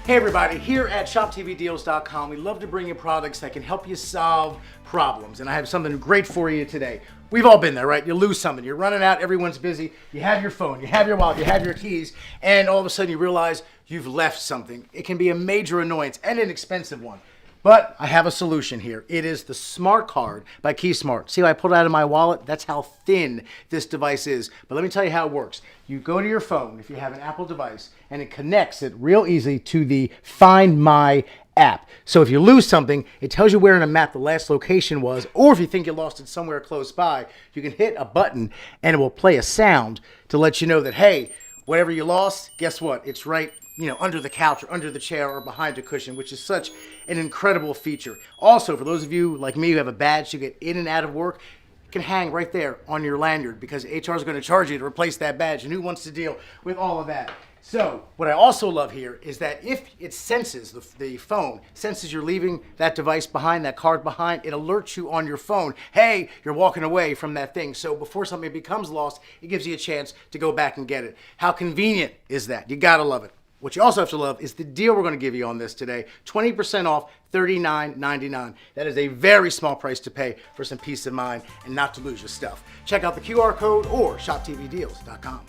Hey everybody, here at ShopTVDeals.com, we love to bring you products that can help you solve problems. And I have something great for you today. We've all been there, right? You lose something. You're running out. Everyone's busy. You have your phone. You have your wallet. You have your keys. And all of a sudden you realize you've left something. It can be a major annoyance and an expensive one. But I have a solution here. It is the Smart Card by KeySmart. See how I pulled it out of my wallet? That's how thin this device is. But let me tell you how it works. You go to your phone, if you have an Apple device, and it connects it real easy to the Find My app. So if you lose something, it tells you where in a map the last location was, or if you think you lost it somewhere close by, you can hit a button and it will play a sound to let you know that, hey, whatever you lost, guess what? It's right, under the couch or under the chair or behind a cushion, which is such an incredible feature. Also, for those of you like me who have a badge to get in and out of work, it can hang right there on your lanyard because HR is going to charge you to replace that badge, and who wants to deal with all of that? So what I also love here is that if it senses, the phone senses you're leaving that device behind, that card behind, it alerts you on your phone, hey, you're walking away from that thing. So before something becomes lost, it gives you a chance to go back and get it. How convenient is that? You gotta love it. What you also have to love is the deal we're going to give you on this today. 20% off, $39.99. That is a very small price to pay for some peace of mind and not to lose your stuff. Check out the QR code or shoptvdeals.com.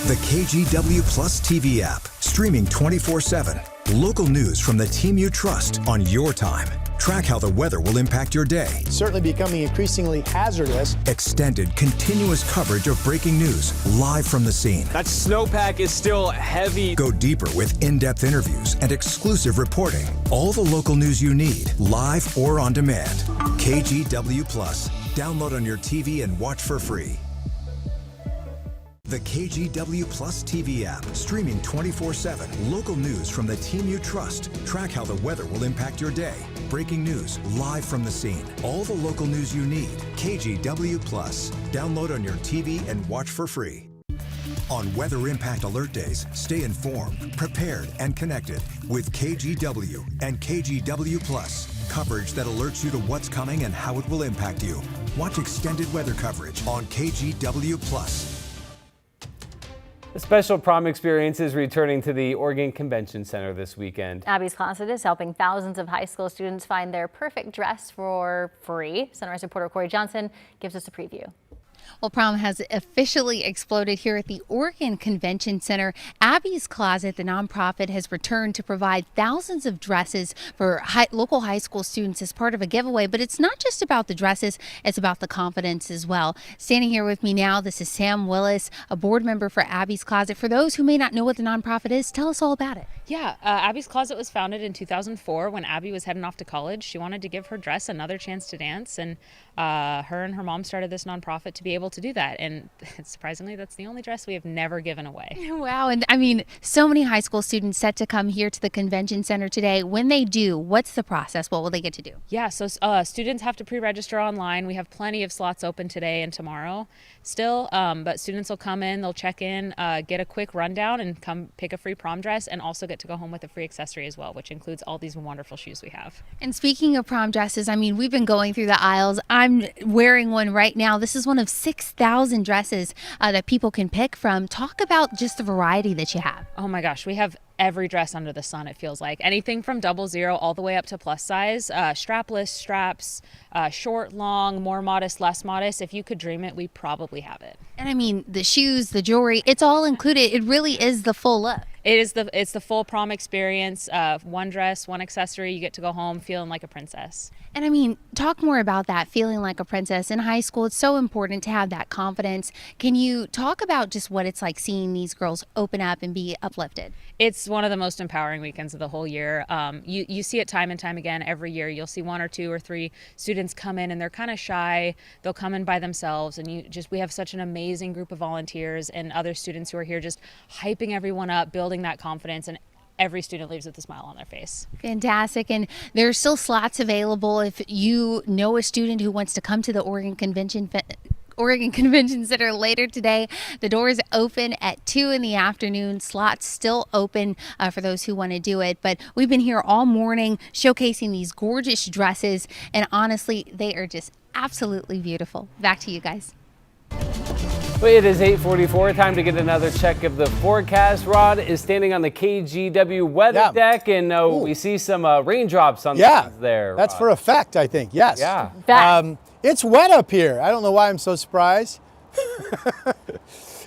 The KGW Plus TV app, streaming 24/7. Local news from the team you trust on your time. Track how the weather will impact your day. Certainly becoming increasingly hazardous. Extended, continuous coverage of breaking news live from the scene. That snowpack is still heavy. Go deeper with in-depth interviews and exclusive reporting. All the local news you need, live or on demand. KGW Plus. Download on your TV and watch for free. The KGW Plus TV app, streaming 24/7. Local news from the team you trust. Track how the weather will impact your day. Breaking news live from the scene. All the local news you need. KGW Plus. Download on your TV and watch for free. On Weather Impact Alert Days, stay informed, prepared, and connected with KGW and KGW Plus. Coverage that alerts you to what's coming and how it will impact you. Watch extended weather coverage on KGW Plus. A special prom experience is returning to the Oregon Convention Center this weekend. Abby's Closet is helping thousands of high school students find their perfect dress for free. Sunrise reporter Corey Johnson gives us a preview. Well, prom has officially exploded here at the Oregon Convention Center. Abby's Closet, the nonprofit, has returned to provide thousands of dresses for local high school students as part of a giveaway. But it's not just about the dresses, it's about the confidence as well. Standing here with me now, this is Sam Willis, a board member for Abby's Closet. For those who may not know what the nonprofit is, tell us all about it. Yeah, Abby's Closet was founded in 2004 when Abby was heading off to college. She wanted to give her dress another chance to dance, and her and her mom started this nonprofit to be able to do that. And surprisingly, that's the only dress we have never given away. Wow. And I mean, so many high school students set to come here to the convention center today. When they do, what's the process? What will they get to do? Yeah, so students have to pre-register online. We have plenty of slots open today and tomorrow still, but students will come in, they'll check in, get a quick rundown, and come pick a free prom dress, and also get to go home with a free accessory as well, which includes all these wonderful shoes we have. And speaking of prom dresses, I mean, we've been going through the aisles. I'm wearing one right now. This is one of 6,000 dresses that people can pick from. Talk about just the variety that you have. Oh my gosh, we have every dress under the sun, it feels like. Anything from 00 all the way up to plus size, strapless, straps, short, long, more modest, less modest. If you could dream it, we probably have it. And I mean, the shoes, the jewelry, it's all included. It really is the full look. It's the full prom experience. One dress, one accessory. You get to go home feeling like a princess. And I mean, talk more about that, feeling like a princess in high school. It's so important to have that confidence. Can you talk about just what it's like seeing these girls open up and be uplifted? It's one of the most empowering weekends of the whole year. You see it time and time again every year. You'll see 1 or 2 or 3 students come in and they're kind of shy. They'll come in by themselves, and we have such an amazing group of volunteers and other students who are here just hyping everyone up, building that confidence, and every student leaves with a smile on their face. Fantastic. And there are still slots available if you know a student who wants to come to the Oregon Convention Center later today. The doors open at 2 in the afternoon. Slots still open for those who want to do it. But we've been here all morning showcasing these gorgeous dresses. And honestly, they are just absolutely beautiful. Back to you guys. Well, it is 8:44. Time to get another check of the forecast. Rod is standing on the KGW weather deck, and we see some raindrops on the clouds there. That's for effect, I think. Yes. Yeah. It's wet up here. I don't know why I'm so surprised.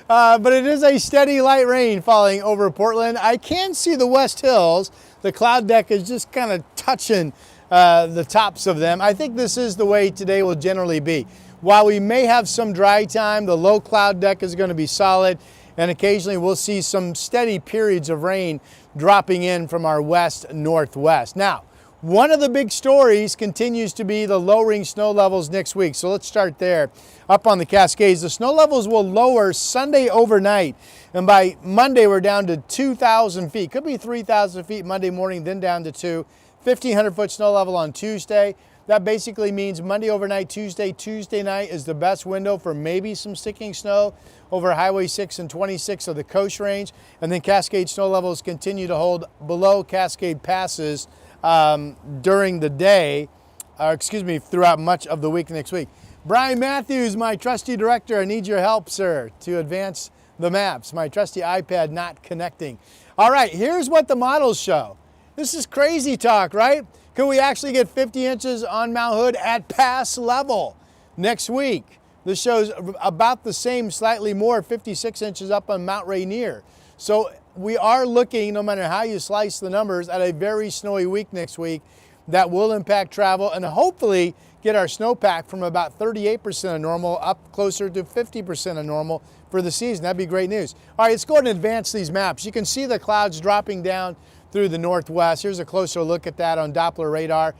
But it is a steady light rain falling over Portland. I can see the West Hills. The cloud deck is just kind of touching the tops of them. I think this is the way today will generally be. While we may have some dry time, the low cloud deck is going to be solid, and occasionally we'll see some steady periods of rain dropping in from our west northwest. Now, one of the big stories continues to be the lowering snow levels next week. So let's start there. Up on the Cascades, the snow levels will lower Sunday overnight, and by Monday we're down to 2,000 feet. Could be 3,000 feet Monday morning, then down to 2. 1,500-foot snow level on Tuesday. That basically means Monday overnight, Tuesday night is the best window for maybe some sticking snow over Highway 6 and 26 of the Coast Range. And then Cascade snow levels continue to hold below Cascade passes during the day, throughout much of the week next week. Brian Matthews, my trusty director, I need your help, sir, to advance the maps. My trusty iPad not connecting. All right, here's what the models show. This is crazy talk, right? Could we actually get 50 inches on Mount Hood at pass level next week? This shows about the same, slightly more, 56 inches up on Mount Rainier. So we are looking, no matter how you slice the numbers, at a very snowy week next week that will impact travel and hopefully get our snowpack from about 38% of normal up closer to 50% of normal for the season. That'd be great news. All right, let's go ahead and advance these maps. You can see the clouds dropping down through the northwest. Here's a closer look at that on Doppler radar.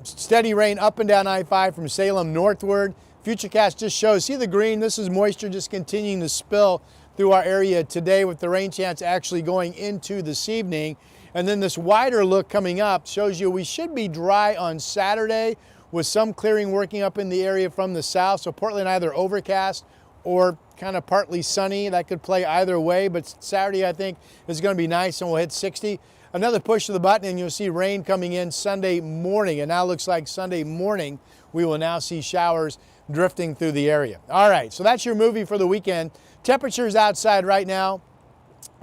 Steady rain up and down I-5 from Salem northward. Futurecast just shows, see the green? This is moisture just continuing to spill through our area today with the rain chance actually going into this evening. And then this wider look coming up shows you we should be dry on Saturday with some clearing working up in the area from the south. So Portland either overcast or kind of partly sunny. That could play either way, but Saturday I think is going to be nice and we'll hit 60. Another push of the button and you'll see rain coming in Sunday morning. It now looks like Sunday morning we will now see showers drifting through the area. All right, so that's your movie for the weekend. Temperatures outside right now,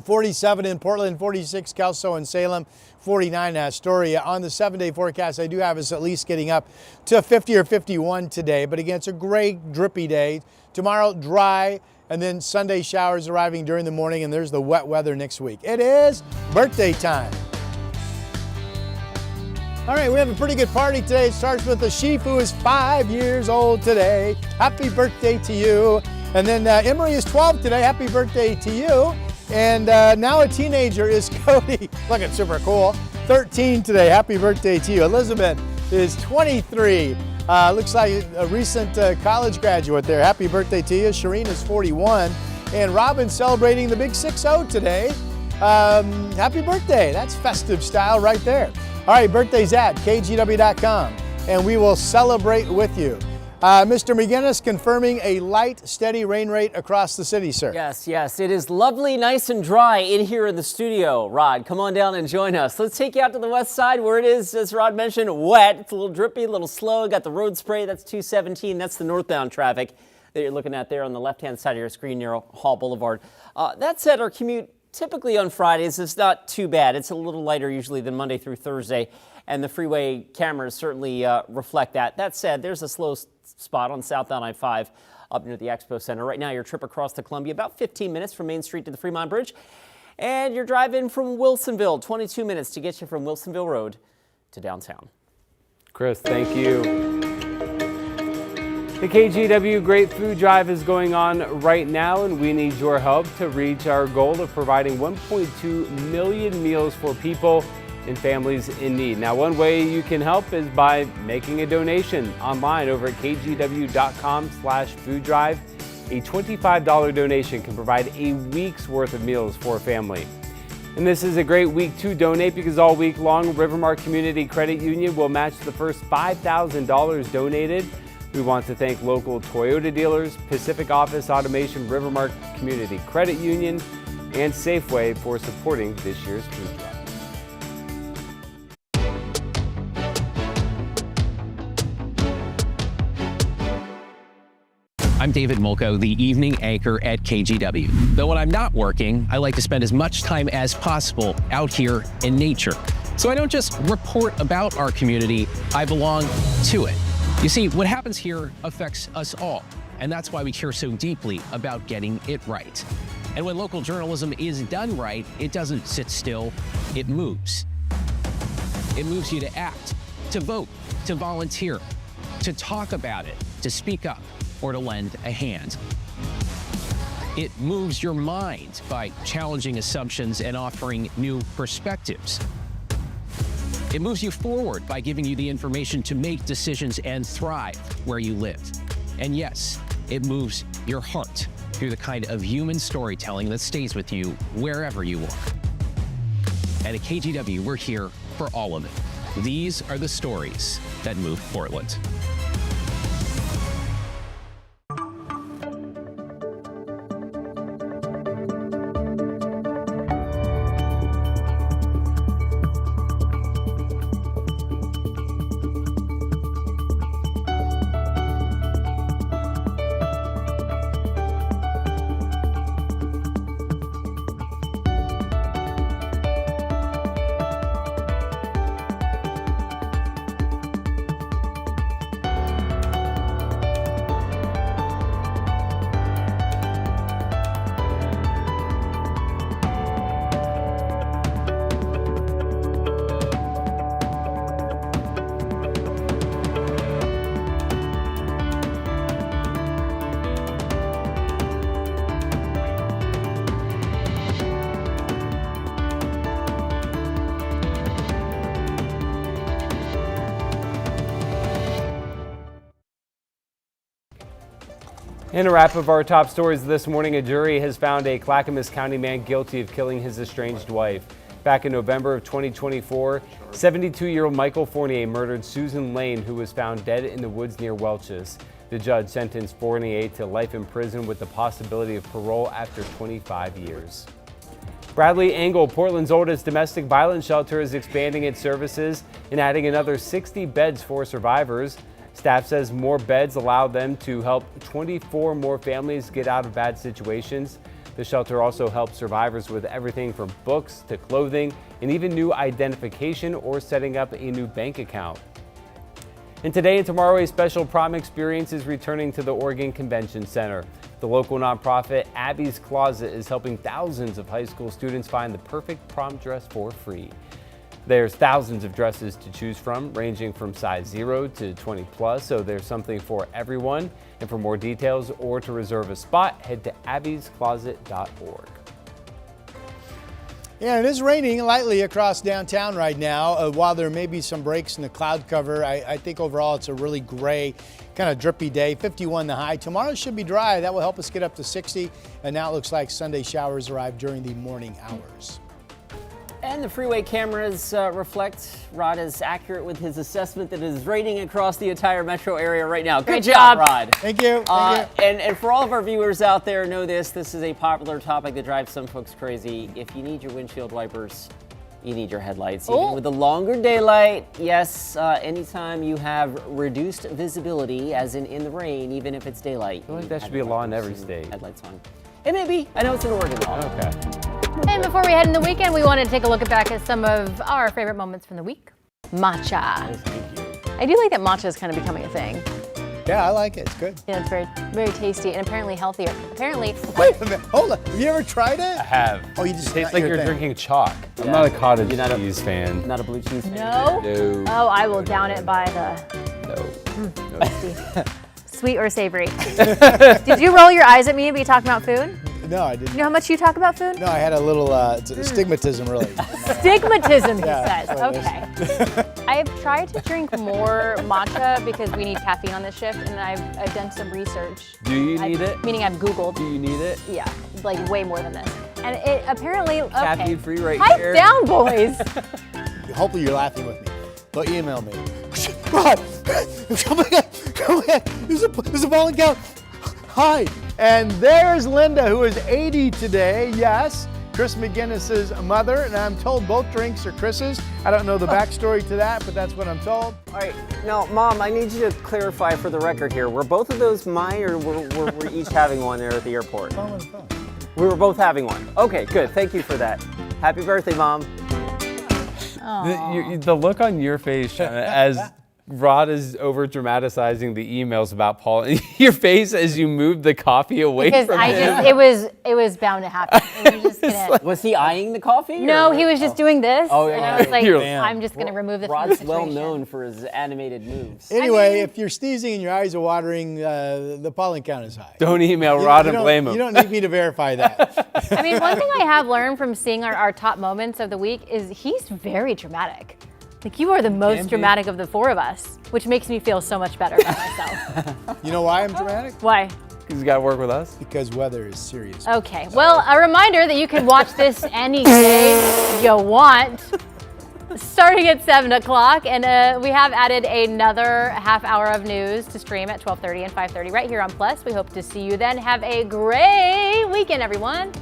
47 in Portland, 46 Kelso and Salem, 49 Astoria. On the 7-day forecast I do have us at least getting up to 50 or 51 today, but again, it's a gray, drippy day. Tomorrow, dry, and then Sunday showers arriving during the morning, and there's the wet weather next week. It is birthday time. All right, we have a pretty good party today. It starts with a sheep who is 5 years old today. Happy birthday to you. And then Emery is 12 today. Happy birthday to you. And now a teenager is Cody. Looking super cool. 13 today. Happy birthday to you. Elizabeth is 23. Looks like a recent college graduate there. Happy birthday to you. Shireen is 41. And Robin's celebrating the big 6-0 today. Happy birthday. That's festive style right there. All right, birthdays at kgw.com, and we will celebrate with you. Mr. McGinnis confirming a light, steady rain rate across the city, sir. Yes. It is lovely, nice and dry in here in the studio. Rod, come on down and join us. Let's take you out to the west side where it is, as Rod mentioned, wet. It's a little drippy, a little slow. Got the road spray. That's 217. That's the northbound traffic that you're looking at there on the left-hand side of your screen near Hall Boulevard. That said, our commute typically on Fridays is not too bad. It's a little lighter usually than Monday through Thursday, and the freeway cameras certainly reflect that. That said, there's a slow spot on southbound I-5 up near the Expo Center. Right now, your trip across the Columbia, about 15 minutes from Main Street to the Fremont Bridge. And your drive in from Wilsonville, 22 minutes to get you from Wilsonville Road to downtown. Chris, thank you. The KGW Great Food Drive is going on right now, and we need your help to reach our goal of providing 1.2 million meals for people and families in need. Now, one way you can help is by making a donation online over at kgw.com/food drive. A $25 donation can provide a week's worth of meals for a family. And this is a great week to donate because all week long, Rivermark Community Credit Union will match the first $5,000 donated. We want to thank local Toyota dealers, Pacific Office Automation, Rivermark Community Credit Union, and Safeway for supporting this year's food drive. I'm David Mulco, the evening anchor at KGW. Though when I'm not working, I like to spend as much time as possible out here in nature. So I don't just report about our community, I belong to it. You see, what happens here affects us all, and that's why we care so deeply about getting it right. And when local journalism is done right, it doesn't sit still, it moves. It moves you to act, to vote, to volunteer, to talk about it, to speak up, or to lend a hand. It moves your mind by challenging assumptions and offering new perspectives. It moves you forward by giving you the information to make decisions and thrive where you live. And yes, it moves your heart through the kind of human storytelling that stays with you wherever you are. And at KGW, we're here for all of it. These are the stories that move Portland. In a wrap of our top stories this morning, a jury has found a Clackamas County man guilty of killing his estranged wife. Back in November of 2024, 72-year-old Michael Fournier murdered Susan Lane, who was found dead in the woods near Welch's. The judge sentenced Fournier to life in prison with the possibility of parole after 25 years. Bradley Engel, Portland's oldest domestic violence shelter, is expanding its services and adding another 60 beds for survivors. Staff says more beds allow them to help 24 more families get out of bad situations. The shelter also helps survivors with everything from books to clothing and even new identification or setting up a new bank account. And today and tomorrow, a special prom experience is returning to the Oregon Convention Center. The local nonprofit Abby's Closet is helping thousands of high school students find the perfect prom dress for free. There's thousands of dresses to choose from, ranging from size 0 to 20 plus, so there's something for everyone. And for more details or to reserve a spot, head to abbyscloset.org. Yeah, it is raining lightly across downtown right now. While there may be some breaks in the cloud cover, I think overall it's a really gray, kind of drippy day. 51 the high. Tomorrow should be dry. That will help us get up to 60. And now it looks like Sunday showers arrive during the morning hours. And the freeway cameras reflect Rod is accurate with his assessment that it is raining across the entire metro area right now. Good job, Rod. Thank you. And for all of our viewers out there, know this is a popular topic that drives some folks crazy. If you need your windshield wipers, you need your headlights. Even with the longer daylight, yes, anytime you have reduced visibility, as in the rain, even if it's daylight. I feel like that should be a law in every state. Headlights on. It may be. I know it's an Oregon law. Okay. And before we head in the weekend, we wanted to take a look back at some of our favorite moments from the week. Matcha. Thank you. I do like that matcha is kind of becoming a thing. Yeah, I like it. It's good. Yeah, it's very, very tasty and apparently healthier. Apparently. Wait a minute. Hold on. Have you ever tried it? I have. Oh, you just It tastes not like your you're thing. drinking chalk. I'm not a cottage cheese fan. Not a blue cheese fan? No? No. Oh, I will down it by the sweet or savory. Did you roll your eyes at me and be talking about food? No, I didn't. You know how much you talk about food? No, I had a little stigmatism, really. Stigmatism, he Yeah, says. that's what it Okay. I've tried to drink more matcha because we need caffeine on this shift, and I've done some research. Do you need it? Meaning I've Googled. Do you need it? Yeah, like way more than this. And it apparently, okay. Caffeine-free right Pipe here. down, boys. Hopefully you're laughing with me. They'll email me. God, oh my God, there's a ball count. Hi, and there's Linda, who is 80 today. Yes, Chris McGinnis's mother, and I'm told both drinks are Chris's. I don't know the backstory to that, but that's what I'm told. All right, now, Mom, I need you to clarify for the record here. Were both of those mine, or were we each having one there at the airport? We were both having one. Okay, good. Thank you for that. Happy birthday, Mom. The look on your face, Shanna, as Rod is over dramatizing the emails about Paul, and your face as you moved the coffee away Because from I him. just, it was bound to happen. It was just gonna, Was he eyeing the coffee? no, or- he was just doing this. Oh, And yeah. I was like, You're- I'm just gonna remove this from the Rod's situation. well known for his animated moves. Anyway, if you're sneezing and your eyes are watering, the pollen count is high. Don't email You Rod don't- and blame him. You don't need me to verify that. I mean, one thing I have learned from seeing our top moments of the week is he's very dramatic. Like, you are the most dramatic of the four of us, which makes me feel so much better about myself. You know why I'm dramatic? Why? He's got to work with us. Because weather is serious. Okay, well, a reminder that you can watch this any day you want, starting at 7 o'clock. And we have added another half hour of news to stream at 12:30 and 5:30 right here on Plus. We hope to see you then. Have a great weekend, everyone.